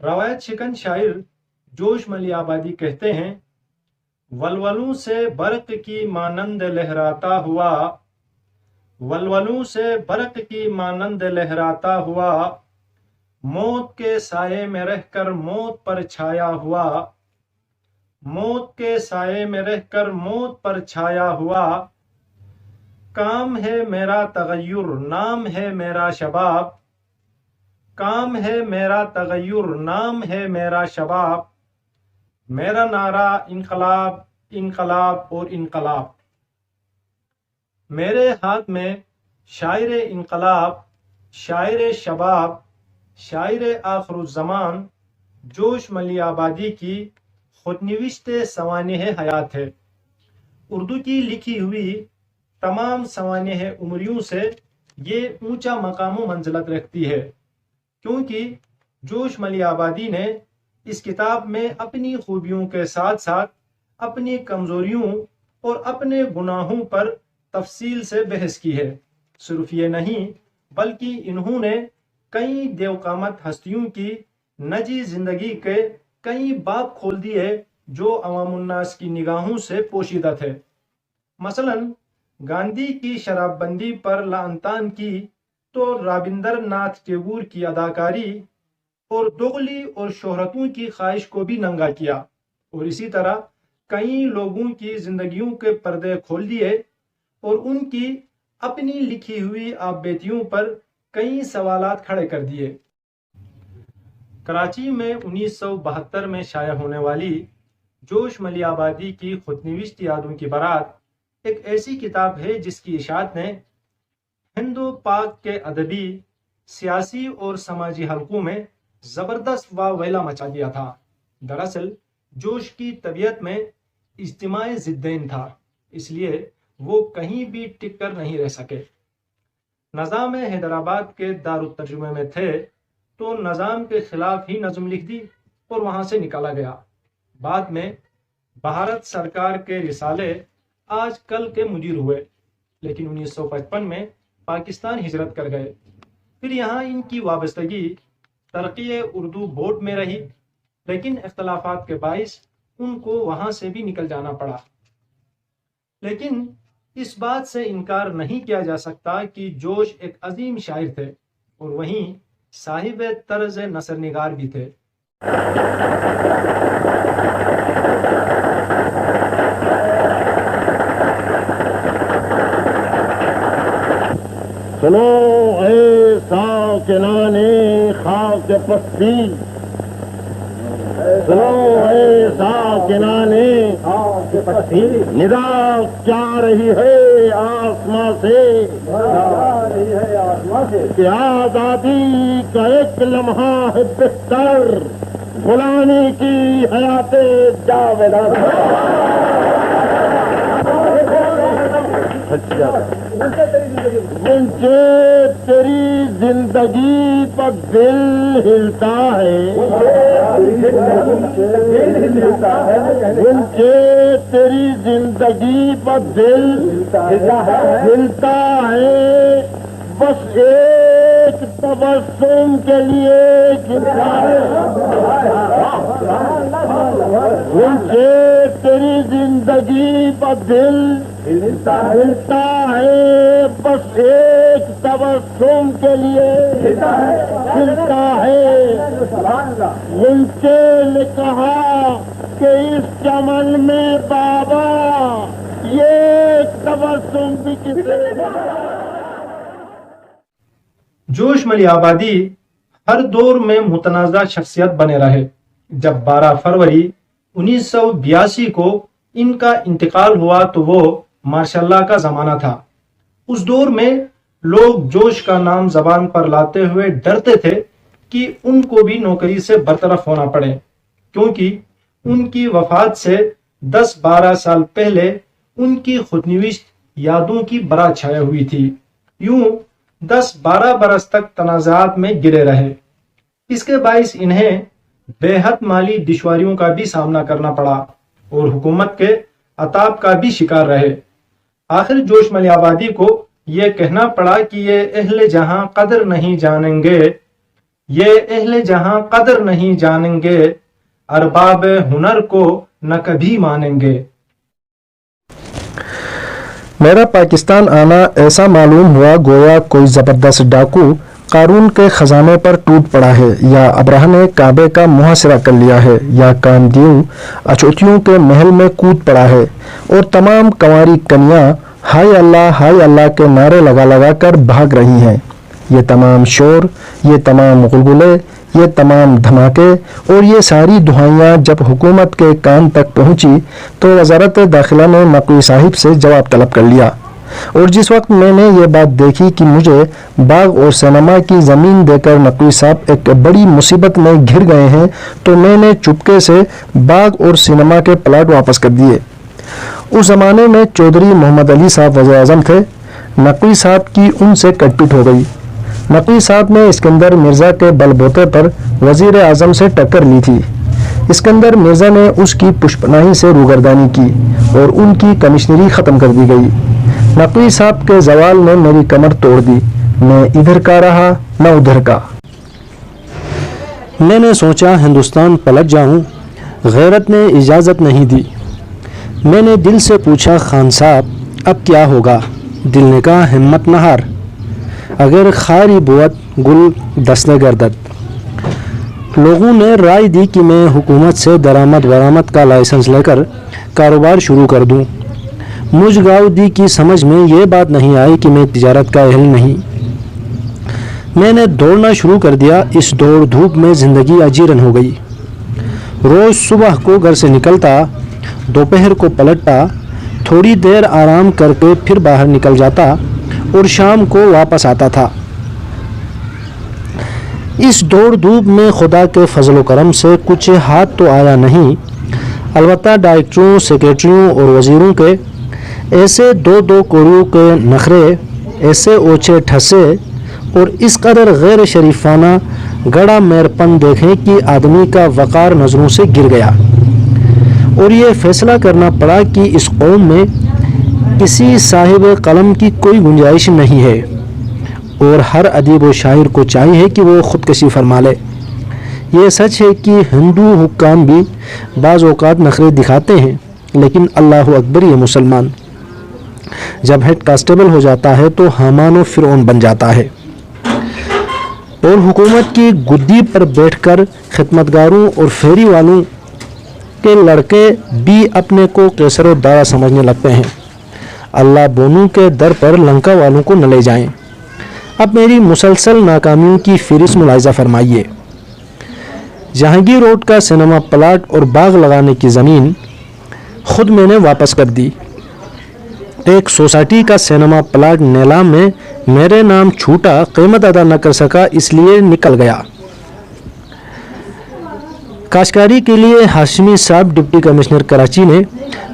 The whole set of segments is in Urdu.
روایت شکن شاعر جوش ملی آبادی کہتے ہیں، ولولوں سے برق کی مانند لہراتا ہوا، ولولوں سے برق کی مانند لہراتا ہوا، موت کے سائے میں رہ کر موت پر چھایا ہوا، موت کے سائے میں رہ کر موت پر چھایا ہوا، کام ہے میرا تغیر نام ہے میرا شباب، کام ہے میرا تغیر نام ہے میرا شباب، میرا نعرہ انقلاب انقلاب اور انقلاب۔ میرے ہاتھ میں شاعر انقلاب، شاعر شباب، شاعر آخر الزمان جوش ملی آبادی کی خود نوشت سوانح حیات ہے۔ اردو کی لکھی ہوئی تمام سوانح عمریوں سے یہ اونچا مقام و منزلت رکھتی ہے، کیونکہ جوش ملی آبادی نے اس کتاب میں اپنی خوبیوں کے ساتھ ساتھ اپنی کمزوریوں اور اپنے گناہوں پر تفصیل سے بحث کی ہے۔ صرف یہ نہیں بلکہ انہوں نے کئی دیوقامت ہستیوں کی نجی زندگی کے کئی باب کھول دیے جو عوام الناس کی نگاہوں سے پوشیدہ تھے۔ مثلا گاندھی کی شراب بندی پر لعنتان کی تو رابندر ناتھ ٹیگور کی اداکاری اور دوغلی اور شہرتوں کی خواہش کو بھی ننگا کیا، اور اسی طرح کئی لوگوں کی زندگیوں کے پردے کھول دیے اور ان کی اپنی لکھی ہوئی آپ بیتیوں پر کئی سوالات کھڑے کر دیے۔ کراچی میں 1972 میں شائع ہونے والی جوش ملی آبادی کی خود نوشت یادوں کی بارات ایک ایسی کتاب ہے جس کی اشاعت نے ہند و پاک کے ادبی، سیاسی اور سماجی حلقوں میں زبردست واویلا مچا دیا تھا۔ دراصل جوش کی طبیعت میں اجتماع ضدین تھا، اس لیے وہ کہیں بھی ٹک کر نہیں رہ سکے۔ نظام حیدرآباد کے دارالترجمے میں تھے تو نظام کے خلاف ہی نظم لکھ دی اور وہاں سے نکالا گیا۔ بعد میں بھارت سرکار کے رسالے آج کل کے مدیر ہوئے، لیکن 1955 میں پاکستان ہجرت کر گئے۔ پھر یہاں ان کی وابستگی ترقی اردو بورڈ میں رہی، لیکن اختلافات کے باعث ان کو وہاں سے بھی نکل جانا پڑا۔ لیکن اس بات سے انکار نہیں کیا جا سکتا کہ جوش ایک عظیم شاعر تھے اور وہیں صاحب طرز نثر نگار بھی تھے۔ سنو اے ساکنان خاک پستی، سنو اے ساکنان خاک پستی، ندا کیا رہی ہے آسماں سے، کہ آزادی کا ایک لمحہ ہے بہتر غلامی کی حیات جاویدان۔ گنچے تیری زندگی پر دل ہلتا ہے، گنچے تیری زندگی پر دل ہلتا ہے، بس ایک تبسم کے لیے گنچے تیری زندگی پر دل ہلتا ہے، بس ایک تبسم کے لیے ہلتا ہے۔ گنچے نے کہا کہ اس چمن میں بابا یہ تبسم بھی کسے۔ جوش ملی آبادی ہر دور میں متنازع شخصیت بنے رہے۔ جب 12 فروری 1982 کو ان کا انتقال ہوا تو وہ ماشاء اللہ کا زمانہ تھا۔ اس دور میں لوگ جوش کا نام زبان پر لاتے ہوئے ڈرتے تھے کہ ان کو بھی نوکری سے برطرف ہونا پڑے، کیونکہ ان کی وفات سے 10-12 سال پہلے ان کی خود نوشت یادوں کی برات چھائے ہوئی تھی۔ یوں 10-12 برس تک تنازعات میں گرے رہے۔ اس کے باعث انہیں بے حد مالی دشواریوں کا بھی سامنا کرنا پڑا اور حکومت کے عطاب کا بھی شکار رہے۔ آخر جوش ملی آبادی کو یہ کہنا پڑا کہ یہ اہل جہاں قدر نہیں جانیں گے، یہ اہل جہاں قدر نہیں جانیں گے، ارباب ہنر کو نہ کبھی مانیں گے۔ میرا پاکستان آنا ایسا معلوم ہوا گویا کوئی زبردست ڈاکو قارون کے خزانے پر ٹوٹ پڑا ہے، یا ابراہ نے کعبے کا محاصرہ کر لیا ہے، یا کاندیو اچوتیوں کے محل میں کود پڑا ہے، اور تمام کنواری کنیاں ہائے اللہ کے نعرے لگا لگا کر بھاگ رہی ہیں۔ یہ تمام شور، یہ تمام غلغلے، یہ تمام دھماکے اور یہ ساری دہائیاں جب حکومت کے کان تک پہنچی تو وزارت داخلہ نے نقوی صاحب سے جواب طلب کر لیا، اور جس وقت میں نے یہ بات دیکھی کہ مجھے باغ اور سینما کی زمین دے کر نقوی صاحب ایک بڑی مصیبت میں گھر گئے ہیں، تو میں نے چپکے سے باغ اور سینما کے پلاٹ واپس کر دیے۔ اس زمانے میں چودھری محمد علی صاحب وزیر اعظم تھے۔ نقوی صاحب کی ان سے کٹ پٹ ہو گئی۔ نقوی صاحب نے اسکندر مرزا کے بل بوتے پر وزیر اعظم سے ٹکر لی تھی۔ اسکندر مرزا نے اس کی پشپناہی سے روگردانی کی اور ان کی کمشنری ختم کر دی گئی۔ نقوی صاحب کے زوال نے میری کمر توڑ دی، میں ادھر کا رہا نہ ادھر کا۔ میں نے سوچا ہندوستان پلٹ جاؤں، غیرت نے اجازت نہیں دی۔ میں نے دل سے پوچھا خان صاحب اب کیا ہوگا؟ دل نے کہا ہمت نہ ہار، اگر خاری بوت گل دستے گردد۔ لوگوں نے رائے دی کہ میں حکومت سے درآمد برآمد کا لائسنس لے کر کاروبار شروع کر دوں۔ مجھ گاؤ دی کی سمجھ میں یہ بات نہیں آئی کہ میں تجارت کا اہل نہیں۔ میں نے دوڑنا شروع کر دیا۔ اس دوڑ دھوپ میں زندگی اجیرن ہو گئی۔ روز صبح کو گھر سے نکلتا، دوپہر کو پلٹتا، تھوڑی دیر آرام کر کے پھر باہر نکل جاتا اور شام کو واپس آتا تھا۔ اس دوڑ دھوپ میں خدا کے فضل و کرم سے کچھ ہاتھ تو آیا نہیں، البتہ ڈائریکٹروں، سیکریٹریوں اور وزیروں کے ایسے دو کوڑیوں کے نخرے، ایسے اوچھے ٹھسے اور اس قدر غیر شریفانہ گڑا میرپن دیکھیں کہ آدمی کا وقار نظروں سے گر گیا، اور یہ فیصلہ کرنا پڑا کہ اس قوم میں کسی صاحب قلم کی کوئی گنجائش نہیں ہے، اور ہر ادیب و شاعر کو چاہیے کہ وہ خودکشی فرما لے۔ یہ سچ ہے کہ ہندو حکام بھی بعض اوقات نخرے دکھاتے ہیں، لیکن اللہ اکبر یہ مسلمان جب ہیڈ کانسٹیبل ہو جاتا ہے تو حامان و فرعون بن جاتا ہے، اور حکومت کی گدی پر بیٹھ کر خدمتگاروں اور پھیری والوں کے لڑکے بھی اپنے کو کیسر و دارا سمجھنے لگتے ہیں۔ اللہ بونو کے در پر لنکا والوں کو نہ لے جائیں۔ اب میری مسلسل ناکامیوں کی فہرست ملاحظہ فرمائیے۔ جہانگیر روڈ کا سینما پلاٹ اور باغ لگانے کی زمین خود میں نے واپس کر دی۔ ایک سوسائٹی کا سینما پلاٹ نیلام میں میرے نام چھوٹا، قیمت ادا نہ کر سکا، اس لیے نکل گیا۔ کاشتکاری کے لیے ہاشمی صاحب ڈپٹی کمشنر کراچی نے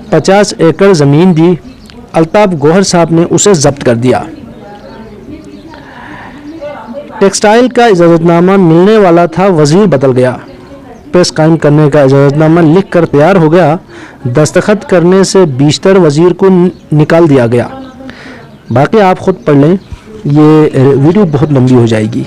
50 ایکڑ زمین دی، الطاف گوہر صاحب نے اسے ضبط کر دیا۔ ٹیکسٹائل کا اجازت نامہ ملنے والا تھا، وزیر بدل گیا۔ پریس قائم کرنے کا اجازت نامہ لکھ کر تیار ہو گیا، دستخط کرنے سے بیشتر وزیر کو نکال دیا گیا۔ باقی آپ خود پڑھ لیں، یہ ویڈیو بہت لمبی ہو جائے گی۔